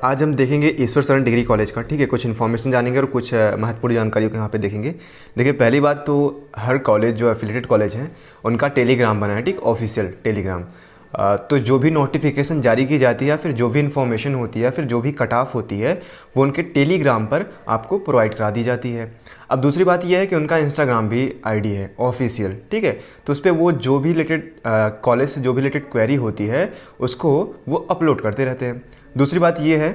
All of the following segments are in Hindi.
आज हम देखेंगे ईश्वर शरण डिग्री कॉलेज का। ठीक है, कुछ इन्फॉर्मेशन जानेंगे और कुछ महत्वपूर्ण जानकारियों को यहाँ पे देखेंगे। देखिए, पहली बात तो हर कॉलेज जो एफिलिएटेड कॉलेज हैं उनका टेलीग्राम बना है, ठीक, ऑफिशियल टेलीग्राम। तो जो भी नोटिफिकेशन जारी की जाती है या फिर जो भी इन्फॉर्मेशन होती है, फिर जो भी कट ऑफ होती है, वो उनके टेलीग्राम पर आपको प्रोवाइड करा दी जाती है। अब दूसरी बात यह है कि उनका इंस्टाग्राम भी आईडी है ऑफिशियल, ठीक है। तो उस पर वो जो भी रिलेटेड कॉलेज से जो भी रिलेटेड क्वेरी होती है उसको वो अपलोड करते रहते हैं। दूसरी बात ये है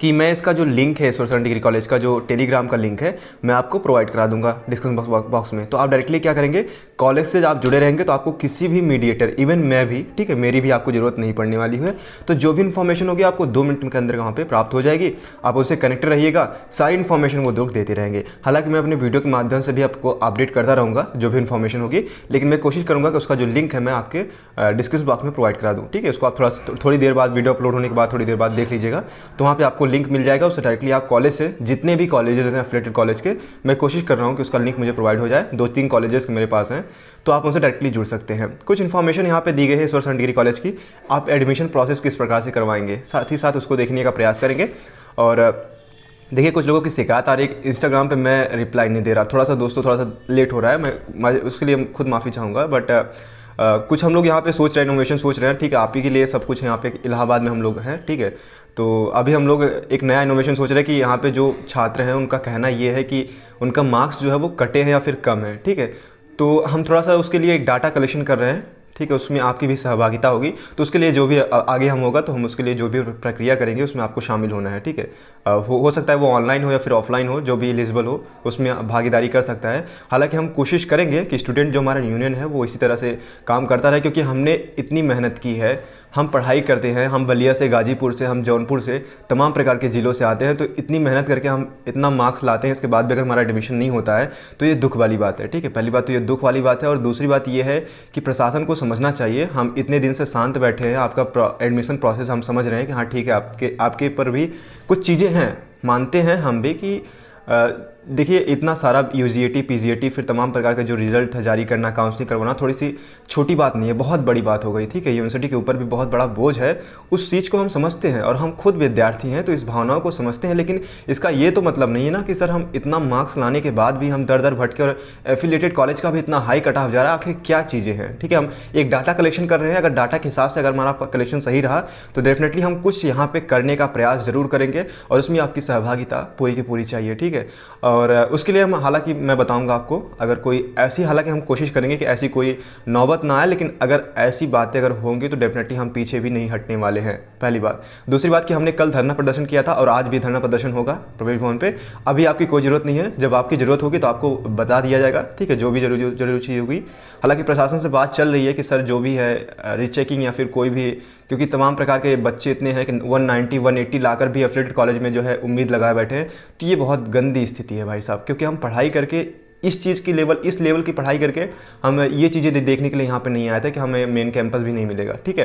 कि मैं इसका जो लिंक है ईश्वर शरण डिग्री कॉलेज का, जो टेलीग्राम का लिंक है, मैं आपको प्रोवाइड करा दूंगा डिस्क्रिप्शन बॉक्स में। तो आप डायरेक्टली क्या करेंगे, कॉलेज से आप जुड़े रहेंगे तो आपको किसी भी मीडिएटर, इवन मैं भी, ठीक है, मेरी भी आपको ज़रूरत नहीं पड़ने वाली है। तो जो भी इन्फॉर्मेशन होगी आपको 2 मिनट के अंदर वहाँ पे प्राप्त हो जाएगी। आप उससे कनेक्ट रहिएगा, सारी इन्फॉर्मेशन वो लोग देते रहेंगे। हालांकि मैं अपने वीडियो के माध्यम से भी आपको अपडेट करता रहूँगा जो भी इन्फॉर्मेशन होगी, लेकिन मैं कोशिश करूँगा कि उसका जो लिंक है मैं आपके डिस्क्रिप्शन बॉक्स में प्रोवाइड करा दूँ। ठीक है, उसको आप थोड़ी देर बाद, वीडियो अपलोड होने के बाद थोड़ी देर बाद देख लीजिएगा, तो वहाँ पर आपको लिंक मिल जाएगा। उससे डायरेक्टली आप कॉलेज से, जितने भी कॉलेजेस हैं एफिलिएटेड कॉलेज के, मैं कोशिश कर रहा हूँ कि उसका लिंक मुझे प्रोवाइड हो जाए। 2-3 कॉलेजेस मेरे पास हैं, तो आप उनसे डायरेक्टली जुड़ सकते हैं। कुछ इन्फॉर्मेशन यहाँ पे दी गई है ईश्वर शरण डिग्री कॉलेज की। आप एडमिशन प्रोसेस किस प्रकार से करवाएंगे, साथ ही साथ उसको देखने का प्रयास करेंगे। और देखिए, कुछ लोगों की शिकायत आ रही है इंस्टाग्राम पे मैं रिप्लाई नहीं दे रहा, थोड़ा सा दोस्तों थोड़ा सा लेट हो रहा है, मैं उसके लिए खुद माफ़ी चाहूँगा। बट कुछ हम लोग यहाँ पे सोच रहे हैं, इनोवेशन सोच रहे हैं, ठीक है, आप ही के लिए सब कुछ यहाँ पे इलाहाबाद में हम लोग हैं, ठीक है। तो अभी हम लोग एक नया इनोवेशन सोच रहे हैं कि यहाँ पे जो छात्र हैं उनका कहना ये है कि उनका मार्क्स जो है वो कटे हैं या फिर कम है, ठीक है। तो हम थोड़ा सा उसके लिए एक डाटा कलेक्शन कर रहे हैं, ठीक है, उसमें आपकी भी सहभागिता होगी। तो उसके लिए जो भी आगे हम होगा, तो हम उसके लिए जो भी प्रक्रिया करेंगे उसमें आपको शामिल होना है, ठीक है। हो सकता है वो ऑनलाइन हो या फिर ऑफलाइन हो, जो भी एलिजिबल हो उसमें भागीदारी कर सकता है। हालांकि हम कोशिश करेंगे कि स्टूडेंट जो हमारा यूनियन है वो इसी तरह से काम करता रहे, क्योंकि हमने इतनी मेहनत की है, हम पढ़ाई करते हैं, हम बलिया से, गाजीपुर से, हम जौनपुर से, तमाम प्रकार के ज़िलों से आते हैं। तो इतनी मेहनत करके हम इतना मार्क्स लाते हैं, इसके बाद भी अगर हमारा एडमिशन नहीं होता है तो ये दुख वाली बात है, ठीक है। पहली बात तो ये दुख वाली बात है, और दूसरी बात ये है कि प्रशासन को समझना चाहिए। हम इतने दिन से शांत बैठे हैं, आपका एडमिशन प्रोसेस हम समझ रहे हैं कि हाँ ठीक है, आपके पर भी कुछ चीज़ें हैं, मानते हैं हम भी कि देखिए, इतना सारा यूजीएटी, पीजीएटी, फिर तमाम प्रकार के जो रिजल्ट जारी करना, काउंसलिंग करवाना थोड़ी सी छोटी बात नहीं है, बहुत बड़ी बात हो गई, ठीक है। यूनिवर्सिटी के ऊपर भी बहुत बड़ा बोझ है, उस चीज़ को हम समझते हैं और हम खुद विद्यार्थी हैं तो इस भावनाओं को समझते हैं। लेकिन इसका ये तो मतलब नहीं है ना कि सर हम इतना मार्क्स लाने के बाद भी हम दर दर भटके और एफिलिएटेड कॉलेज का भी इतना हाई कट ऑफ जा रहा है। आखिर क्या चीज़ें हैं, ठीक है। हम एक डाटा कलेक्शन कर रहे हैं, अगर डाटा के हिसाब से अगर हमारा कलेक्शन सही रहा तो डेफिनेटली हम कुछ यहाँ पे करने का प्रयास ज़रूर करेंगे, और उसमें आपकी सहभागिता पूरी की पूरी चाहिए, ठीक है। और उसके लिए हम, हालांकि मैं बताऊंगा आपको, अगर कोई ऐसी, हालांकि हम कोशिश करेंगे कि ऐसी कोई नौबत ना आए, लेकिन अगर ऐसी बातें अगर होंगी तो डेफिनेटली हम पीछे भी नहीं हटने वाले हैं, पहली बात। दूसरी बात कि हमने कल धरना प्रदर्शन किया था और आज भी धरना प्रदर्शन होगा प्रवेश भवन पे। अभी आपकी कोई ज़रूरत नहीं है, जब आपकी ज़रूरत होगी तो आपको बता दिया जाएगा, ठीक है, जो भी जरूरी चीज़ होगी। हालांकि प्रशासन से बात चल रही है कि सर जो भी है रीचेकिंग या फिर कोई भी, क्योंकि तमाम प्रकार के बच्चे इतने हैं कि 190, 180 लाकर भी एफिलिएटेड कॉलेज में जो है उम्मीद लगाए बैठे हैं। तो ये बहुत गंदी स्थिति है भाई साहब, क्योंकि हम पढ़ाई करके इस चीज़ की इस लेवल की पढ़ाई करके हम ये चीज़ें देखने के लिए यहाँ पे नहीं आए थे कि हमें मेन कैंपस भी नहीं मिलेगा, ठीक है।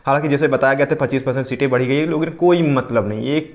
हालांकि जैसे बताया गया था 25% सीटें बढ़ी गई है, लेकिन कोई मतलब नहीं, एक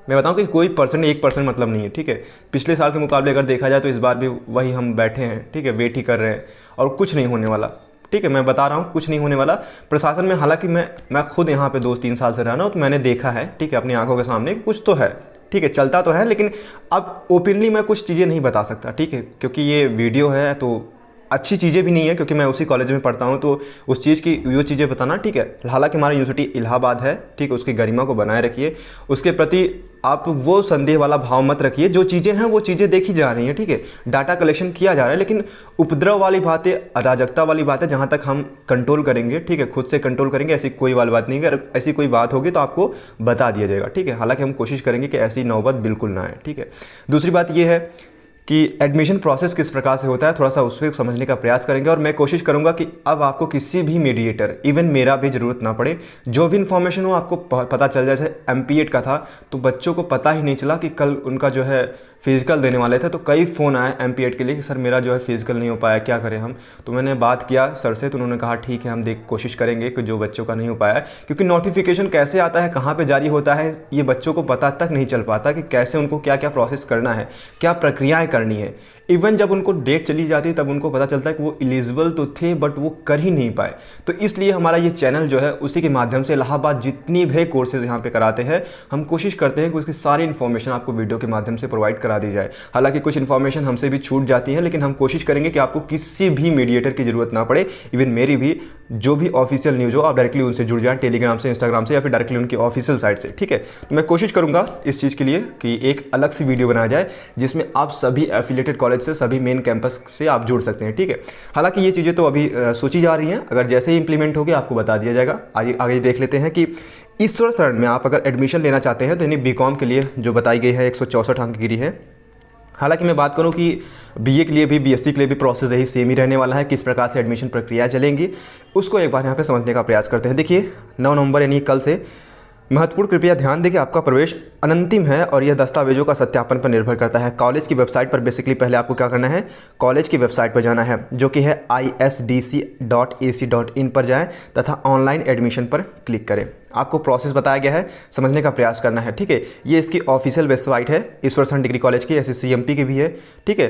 मैं बताऊं कि कोई परसेंट, 1% मतलब नहीं है, ठीक है। पिछले साल के मुकाबले अगर देखा जाए तो इस बार भी वही हम बैठे हैं, ठीक है, वेट ही कर रहे हैं और कुछ नहीं होने वाला, ठीक है। मैं बता रहा हूँ कुछ नहीं होने वाला प्रशासन में। हालांकि मैं खुद यहाँ पे 2-3 साल से रहा हूँ, तो मैंने देखा है, ठीक है, अपनी आंखों के सामने कुछ तो है, ठीक है, चलता तो है। लेकिन अब ओपनली मैं कुछ चीज़ें नहीं बता सकता, ठीक है, क्योंकि ये वीडियो है तो अच्छी चीज़ें भी नहीं है, क्योंकि मैं उसी कॉलेज में पढ़ता हूँ, तो उस चीज़ की वो चीज़ें बताना, ठीक है। हालांकि हमारा यूनिवर्सिटी इलाहाबाद है, ठीक है, उसकी गरिमा को बनाए रखिए, उसके प्रति आप वो संदेह वाला भाव मत रखिए। जो चीज़ें हैं वो चीज़ें देखी जा रही हैं, ठीक है, डाटा कलेक्शन किया जा रहा है, लेकिन उपद्रव वाली बातें, अराजकता वाली बातें जहाँ तक हम कंट्रोल करेंगे, ठीक है, खुद से कंट्रोल करेंगे, ऐसी कोई वाली बात नहीं है। अगर ऐसी कोई बात होगी तो आपको बता दिया जाएगा, ठीक है। हालांकि हम कोशिश करेंगे कि ऐसी नौबत बिल्कुल ना आए, ठीक है। दूसरी बात ये है कि एडमिशन प्रोसेस किस प्रकार से होता है, थोड़ा सा उसको समझने का प्रयास करेंगे। और मैं कोशिश करूंगा कि अब आपको किसी भी मीडिएटर, इवन मेरा भी ज़रूरत ना पड़े, जो भी इन्फॉर्मेशन हो आपको पता चल जाए। जैसे एमपीएड का था तो बच्चों को पता ही नहीं चला कि कल उनका जो है फिजिकल देने वाले थे, तो कई फ़ोन आए एमपीएड के लिए कि सर मेरा जो है फिजिकल नहीं हो पाया, क्या करें हम। तो मैंने बात किया सर से, तो उन्होंने कहा ठीक है, हम कोशिश करेंगे कि जो बच्चों का नहीं हो पाया, क्योंकि नोटिफिकेशन कैसे आता है, कहाँ पे जारी होता है, ये बच्चों को पता तक नहीं चल पाता कि कैसे उनको क्या क्या प्रोसेस करना है, क्या प्रक्रियाएँ करनी है। इवन जब उनको डेट चली जाती है तब उनको पता चलता है कि वो एलिजिबल तो थे बट वो कर ही नहीं पाए। तो इसलिए हमारा ये चैनल जो है उसी के माध्यम से इलाहाबाद जितनी भी कोर्सेज यहाँ पे कराते हैं, हम कोशिश करते हैं कि उसकी सारी इन्फॉर्मेशन आपको वीडियो के माध्यम से प्रोवाइड करा दी जाए। हालांकि कुछ इन्फॉर्मेशन हमसे भी छूट जाती है, लेकिन हम कोशिश करेंगे कि आपको किसी भी मीडिएटर की जरूरत ना पड़े। इवन मेरी भी जो भी ऑफिशियल न्यूज़ हो आप डायरेक्टली उनसे जुड़ जाएं, टेलीग्राम से, इंस्टाग्राम से, या फिर डायरेक्टली उनकी ऑफिशियल साइट से। ठीक है, तो मैं कोशिश करूंगा इस चीज़ के लिए कि एक अलग सी वीडियो बनाया जाए जिसमें आप सभी एफिलिएटेड कॉलेज से, सभी मेन कैंपस से आप जुड़ सकते हैं। ठीक है, हालांकि ये चीज़ें तो अभी सोची जा रही हैं, अगर जैसे ही इंप्लीमेंट होगी आपको बता दिया जाएगा। आगे देख लेते हैं कि ईश्वर शरण में आप अगर एडमिशन लेना चाहते हैं तो यानी बीकॉम के लिए जो बताई गई है 164 अंक की है। हालांकि मैं बात करूं कि बीए के लिए भी, बीएससी के लिए भी प्रोसेस यही सेम ही रहने वाला है। किस प्रकार से एडमिशन प्रक्रिया चलेंगी उसको एक बार यहाँ पे समझने का प्रयास करते हैं। देखिए 9 नवंबर यानी कल से महत्वपूर्ण, कृपया ध्यान दें कि आपका प्रवेश अनंतिम है और यह दस्तावेजों का सत्यापन पर निर्भर करता है। कॉलेज की वेबसाइट पर बेसिकली पहले आपको क्या करना है, कॉलेज की वेबसाइट पर जाना है जो कि है isdc.ac.in पर जाएं तथा ऑनलाइन एडमिशन पर क्लिक करें। आपको प्रोसेस बताया गया है, समझने का प्रयास करना है। ठीक है, ये इसकी ऑफिशियल वेबसाइट है, ईश्वर शरण डिग्री कॉलेज की, SSCMP की भी है। ठीक है,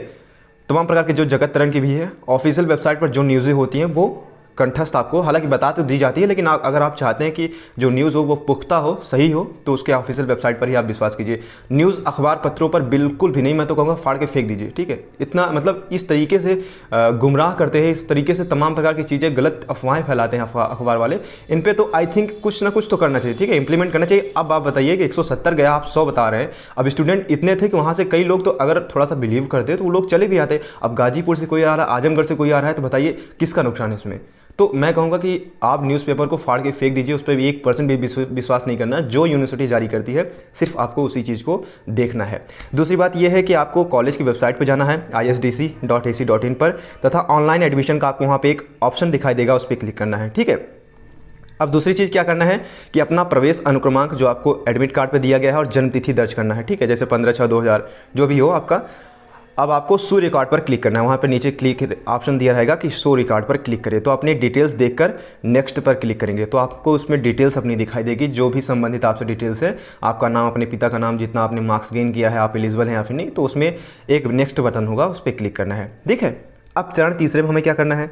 तमाम प्रकार के जो जगत तरंग की भी है। ऑफिशियल वेबसाइट पर जो न्यूज़ें होती हैं वो कंठस्थ आपको हालांकि बता तो दी जाती है, लेकिन अगर आप चाहते हैं कि जो न्यूज़ हो वो पुख्ता हो, सही हो, तो उसके ऑफिशियल वेबसाइट पर ही आप विश्वास कीजिए। न्यूज़ अखबार पत्रों पर बिल्कुल भी नहीं, मैं तो कहूँगा फाड़ के फेंक दीजिए। ठीक है, इतना मतलब इस तरीके से गुमराह करते हैं, इस तरीके से तमाम प्रकार की चीज़ें, गलत अफवाहें फैलाते हैं अखबार वाले। इन पर तो आई थिंक कुछ ना कुछ तो करना चाहिए। ठीक है, इंप्लीमेंट करना चाहिए। अब आप बताइए कि 170 गया, आप 100 बता रहे हैं। अब स्टूडेंट इतने थे कि वहाँ से कई लोग तो अगर थोड़ा सा बिलीव करते तो वो लोग चले भी आते। अब गाजीपुर से कोई आ रहा है, आजमगढ़ से कोई आ रहा है, तो बताइए किसका नुकसान है इसमें। तो मैं कहूँगा कि आप न्यूज़पेपर को फाड़ के फेंक दीजिए, उस पर भी 1% भी विश्वास नहीं करना। जो यूनिवर्सिटी जारी करती है सिर्फ आपको उसी चीज़ को देखना है। दूसरी बात यह है कि आपको कॉलेज की वेबसाइट पर जाना है isdc.ac.in पर, तथा ऑनलाइन एडमिशन का आपको वहाँ पे एक ऑप्शन दिखाई देगा, उस पर क्लिक करना है। ठीक है, अब दूसरी चीज़ क्या करना है कि अपना प्रवेश अनुक्रमांक जो आपको एडमिट कार्ड पर दिया गया है और जन्मतिथि दर्ज करना है। ठीक है, जैसे 15/6/2000 जो भी हो आपका। अब आपको शो रिकॉर्ड पर क्लिक करना है, वहाँ पर नीचे क्लिक ऑप्शन दिया रहेगा कि शो रिकॉर्ड पर क्लिक करें। तो अपनी डिटेल्स देखकर नेक्स्ट पर क्लिक करेंगे तो आपको उसमें डिटेल्स अपनी दिखाई देगी, जो भी संबंधित आपसे डिटेल्स है, आपका नाम, अपने पिता का नाम, जितना आपने मार्क्स गेन किया है, आप एलिजिबल हैं या फिर नहीं, तो उसमें एक नेक्स्ट बटन होगा, उस पर क्लिक करना है। ठीक है, अब चरण तीसरे में हमें क्या करना है,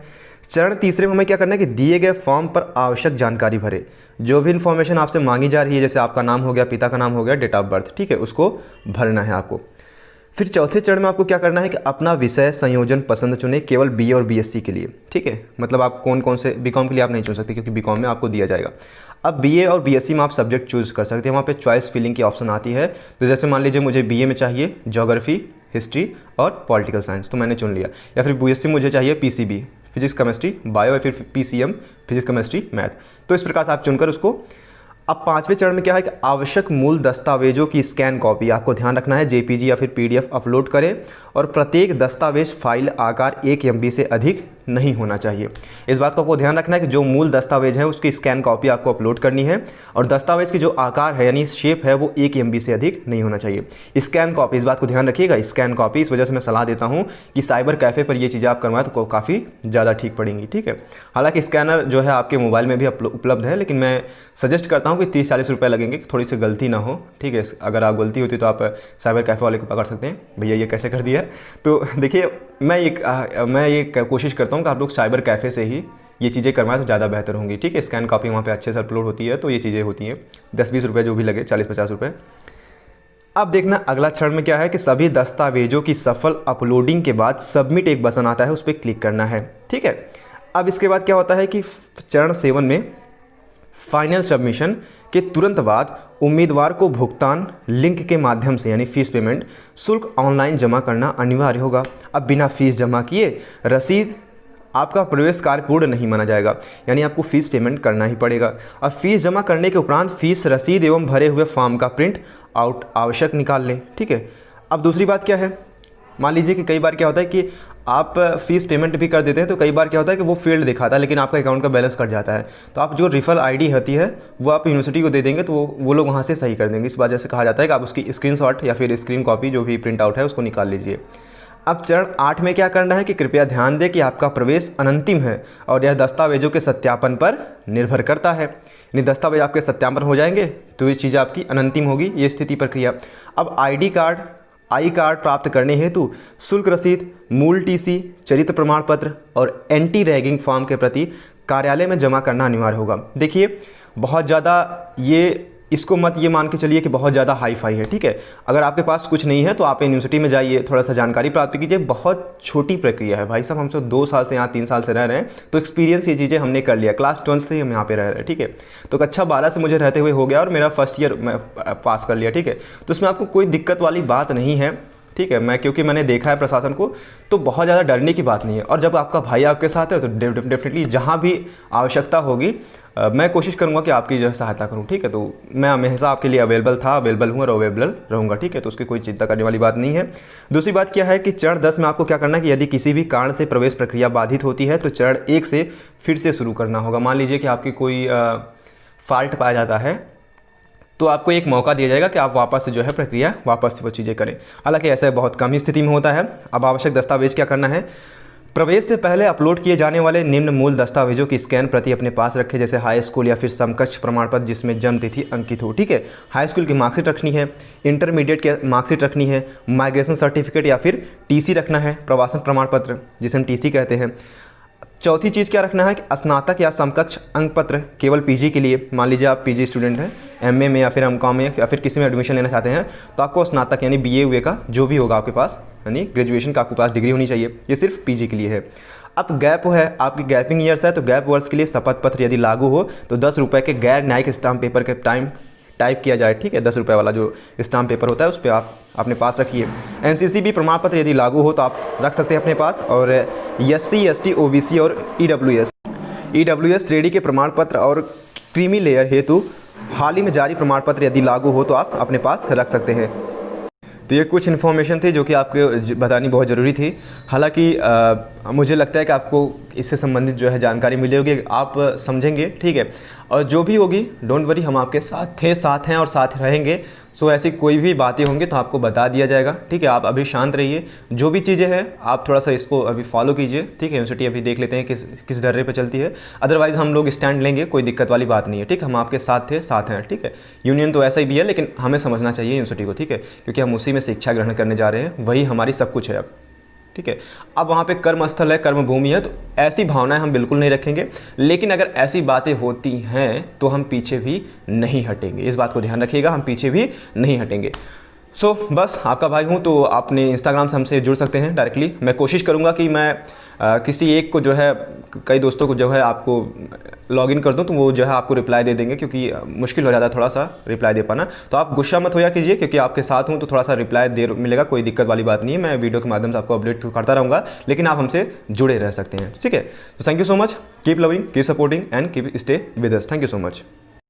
चरण तीसरे में हमें क्या करना है कि दिए गए फॉर्म पर आवश्यक जानकारी भरे। जो भी इन्फॉर्मेशन आपसे मांगी जा रही है, जैसे आपका नाम हो गया, पिता का नाम हो गया, डेट ऑफ बर्थ, ठीक है, उसको भरना है आपको। फिर चौथे चरण में आपको क्या करना है कि अपना विषय संयोजन पसंद चुने, केवल बीए और बीएससी के लिए। ठीक है, मतलब आप कौन कौन से, बीकॉम के लिए आप नहीं चुन सकते क्योंकि बीकॉम में आपको दिया जाएगा। अब बीए और बीएससी में आप सब्जेक्ट चूज़ कर सकते हैं, वहाँ पे चॉइस फिलिंग की ऑप्शन आती है। तो जैसे मान लीजिए मुझे बीए में चाहिए ज्योग्राफी, हिस्ट्री और पॉलिटिकल साइंस, तो मैंने चुन लिया। या फिर बीएससी मुझे चाहिए पीसीबी, फिजिक्स केमिस्ट्री बायो, या फिर पीसीएम फिजिक्स केमिस्ट्री मैथ। तो इस प्रकार से आप चुनकर उसको। अब पांचवें चरण में क्या है कि आवश्यक मूल दस्तावेजों की स्कैन कॉपी आपको ध्यान रखना है, जेपीजी या फिर पीडीएफ अपलोड करें और प्रत्येक दस्तावेज फाइल आकार 1 MB से अधिक नहीं होना चाहिए। इस बात को आपको ध्यान रखना है कि जो मूल दस्तावेज है उसकी स्कैन कॉपी आपको अपलोड करनी है और दस्तावेज की जो आकार है यानी शेप है वो 1 MB से अधिक नहीं होना चाहिए। स्कैन कॉपी, इस बात को ध्यान रखिएगा, स्कैन कॉपी। इस वजह से मैं सलाह देता हूँ कि साइबर कैफ़े पर ये चीज़ें आप करवाएं तो काफ़ी ज़्यादा ठीक पड़ेंगी। ठीक है, हालांकि स्कैनर जो है आपके मोबाइल में भी उपलब्ध है, लेकिन मैं सजेस्ट करता हूँ कि 30-40 रुपये लगेंगे, थोड़ी सी गलती ना हो। ठीक है, अगर आप गलती होती तो आप साइबर कैफ़े वाले को पकड़ सकते हैं, भैया ये कैसे कर दिया। तो देखिए मैं एक कोशिश करता हूँ कि आप लोग साइबर कैफ़े से ही ये चीज़ें करवाएं तो ज़्यादा बेहतर होंगी। ठीक है, स्कैन कॉपी वहाँ पे अच्छे से अपलोड होती है, तो ये चीज़ें होती हैं। 10-20 रुपये जो भी लगे, 40-50 रुपये। अब देखना अगला चरण में क्या है कि सभी दस्तावेजों की सफल अपलोडिंग के बाद सबमिट एक बटन आता है, उस पर क्लिक करना है। ठीक है, अब इसके बाद क्या होता है कि चरण 7 में फाइनल सबमिशन के तुरंत बाद उम्मीदवार को भुगतान लिंक के माध्यम से यानी फीस पेमेंट शुल्क ऑनलाइन जमा करना अनिवार्य होगा। अब बिना फीस जमा किए रसीद आपका प्रवेश कार्य पूर्ण नहीं माना जाएगा, यानी आपको फीस पेमेंट करना ही पड़ेगा। अब फीस जमा करने के उपरांत फीस रसीद एवं भरे हुए फॉर्म का प्रिंट आउट आवश्यक निकाल लें। ठीक है, अब दूसरी बात क्या है, मान लीजिए कि कई बार क्या होता है कि आप फीस पेमेंट भी कर देते हैं तो कई बार क्या होता है कि वो फील्ड दिखाता है लेकिन आपका अकाउंट का बैलेंस कट जाता है। तो आप जो रिफर आईडी होती है वो आप यूनिवर्सिटी को दे देंगे तो वो लोग वहाँ से सही कर देंगे। इस वजह से कहा जाता है कि आप उसकी स्क्रीनशॉट या फिर स्क्रीन कॉपी जो भी प्रिंट आउट है उसको निकाल लीजिए। अब चरण 8 में क्या करना है कि कृपया ध्यान दें कि आपका प्रवेश अनंतिम है और यह दस्तावेजों के सत्यापन पर निर्भर करता है। यानी दस्तावेज आपके सत्यापन हो जाएंगे तो ये चीज़ आपकी अनंतिम होगी, ये स्थिति प्रक्रिया। अब आईडी कार्ड आई कार्ड प्राप्त करने हेतु शुल्क रसीद, मूल टीसी, चरित्र प्रमाण पत्र और एंटी रैगिंग फॉर्म के प्रति कार्यालय में जमा करना अनिवार्य होगा। देखिए बहुत ज़्यादा ये इसको मत ये मान के चलिए कि बहुत ज़्यादा हाई फाई है, ठीक है। अगर आपके पास कुछ नहीं है तो आप यूनिवर्सिटी में जाइए, थोड़ा सा जानकारी प्राप्त कीजिए। बहुत छोटी प्रक्रिया है भाई साहब, हम सब 2 साल से यहाँ 3 साल से रह रहे हैं, तो एक्सपीरियंस ये चीज़ें हमने कर लिया। क्लास 12 से ही हम यहाँ पे रह रहे हैं, ठीक है। तो कक्षा 12 से मुझे रहते हुए हो गया और मेरा फर्स्ट ईयर मैं पास कर लिया, ठीक है। तो इसमें आपको कोई दिक्कत वाली बात नहीं है, ठीक है। मैं क्योंकि मैंने देखा है प्रशासन को, तो बहुत ज़्यादा डरने की बात नहीं है। और जब आपका भाई आपके साथ है तो डेफिनेटली जहाँ भी आवश्यकता होगी मैं कोशिश करूँगा कि आपकी जो है सहायता करूँ, ठीक है। तो मैं हमेशा आपके लिए अवेलेबल था, अवेलेबल हूँ और अवेलेबल रहूँगा, ठीक है। तो उसकी कोई चिंता करने वाली बात नहीं है। दूसरी बात क्या है कि चरण 10 में आपको क्या करना है कि यदि किसी भी कारण से प्रवेश प्रक्रिया बाधित होती है तो चरण 1 से फिर से शुरू करना होगा। मान लीजिए कि आपकी कोई फॉल्ट पाया जाता है तो आपको एक मौका दिया जाएगा कि आप वापस से जो है प्रक्रिया वापस से वो चीज़ें करें। हालांकि ऐसा बहुत कम ही स्थिति में होता है। अब आवश्यक दस्तावेज क्या करना है, प्रवेश से पहले अपलोड किए जाने वाले निम्न मूल दस्तावेजों की स्कैन प्रति अपने पास रखें, जैसे हाई स्कूल या फिर समकक्ष प्रमाण पत्र जिसमें जन्म तिथि अंकित हो, ठीक है। हाई स्कूल की मार्कशीट रखनी है, इंटरमीडिएट की मार्कशीट रखनी है, माइग्रेशन सर्टिफिकेट या फिर टीसी रखना है, प्रवासन प्रमाण पत्र जिसे हम टीसी कहते हैं। चौथी चीज़ क्या रखना है कि स्नातक या समकक्ष अंक पत्र केवल पीजी के लिए। मान लीजिए आप पीजी स्टूडेंट हैं, एमए में या फिर एमकॉम में या फिर किसी में एडमिशन लेना चाहते हैं, तो आपको स्नातक यानी बीए हुए का जो भी होगा आपके पास, यानी ग्रेजुएशन का आपके पास डिग्री होनी चाहिए। ये सिर्फ पीजी के लिए है। अब गैप है, आपकी गैपिंग ईयर्स है, तो गैप वर्ष के लिए शपथ पत्र यदि लागू हो तो 10 रुपये के गैर न्यायिक स्टाम्प पेपर के टाइप किया जाए, ठीक है। 10 रुपये वाला जो स्टाम्प पेपर होता है उस पर आप अपने पास रखिए। एनसीसी भी प्रमाण पत्र यदि लागू हो तो आप रख सकते हैं अपने पास। और एससी, एसटी, ओबीसी और ईडब्ल्यूएस श्रेणी के प्रमाण पत्र और क्रीमी लेयर हेतु हाल ही में जारी प्रमाण पत्र यदि लागू हो तो आप अपने पास रख सकते हैं। तो ये कुछ इन्फॉर्मेशन थी जो कि आपको बतानी बहुत ज़रूरी थी। हालांकि मुझे लगता है कि आपको इससे संबंधित जो है जानकारी मिली होगी, आप समझेंगे, ठीक है। और जो भी होगी डोंट वरी, हम आपके साथ हैं और साथ रहेंगे। सो ऐसी कोई भी बातें होंगी तो आपको बता दिया जाएगा, ठीक है। आप अभी शांत रहिए, जो भी चीज़ें हैं आप थोड़ा सा इसको अभी फॉलो कीजिए, ठीक है। यूनिवर्सिटी अभी देख लेते हैं किस डर्रे पे चलती है, अदरवाइज़ हम लोग स्टैंड लेंगे, कोई दिक्कत वाली बात नहीं है, ठीक है। हम आपके साथ हैं, ठीक है। यूनियन तो ऐसा ही भी है, लेकिन हमें समझना चाहिए यूनिवर्सिटी को, ठीक है, क्योंकि हम उसी में शिक्षा ग्रहण करने जा रहे हैं, वही हमारी सब कुछ है अब, ठीक है। अब वहाँ पे कर्म स्थल है, कर्म भूमि है, तो ऐसी भावनाएं हम बिल्कुल नहीं रखेंगे। लेकिन अगर ऐसी बातें होती हैं तो हम पीछे भी नहीं हटेंगे, इस बात को ध्यान रखिएगा, हम पीछे भी नहीं हटेंगे। सो बस आपका भाई हूँ, तो आपने इंस्टाग्राम से हमसे जुड़ सकते हैं डायरेक्टली। मैं कोशिश करूँगा कि मैं किसी एक को जो है, कई दोस्तों को जो है आपको लॉगिन कर दूं तो वो जो है आपको रिप्लाई दे देंगे, क्योंकि मुश्किल हो जाता है थोड़ा सा रिप्लाई दे पाना। तो आप गुस्सा मत होया कीजिए, क्योंकि आपके साथ हूं तो थोड़ा सा रिप्लाई देर मिलेगा, कोई दिक्कत वाली बात नहीं है। मैं वीडियो के माध्यम से आपको अपडेट करता रहूँगा, लेकिन आप हमसे जुड़े रह सकते हैं, ठीक है। तो thank you so much, keep loving, keep supporting and keep stay with us. Thank you so much.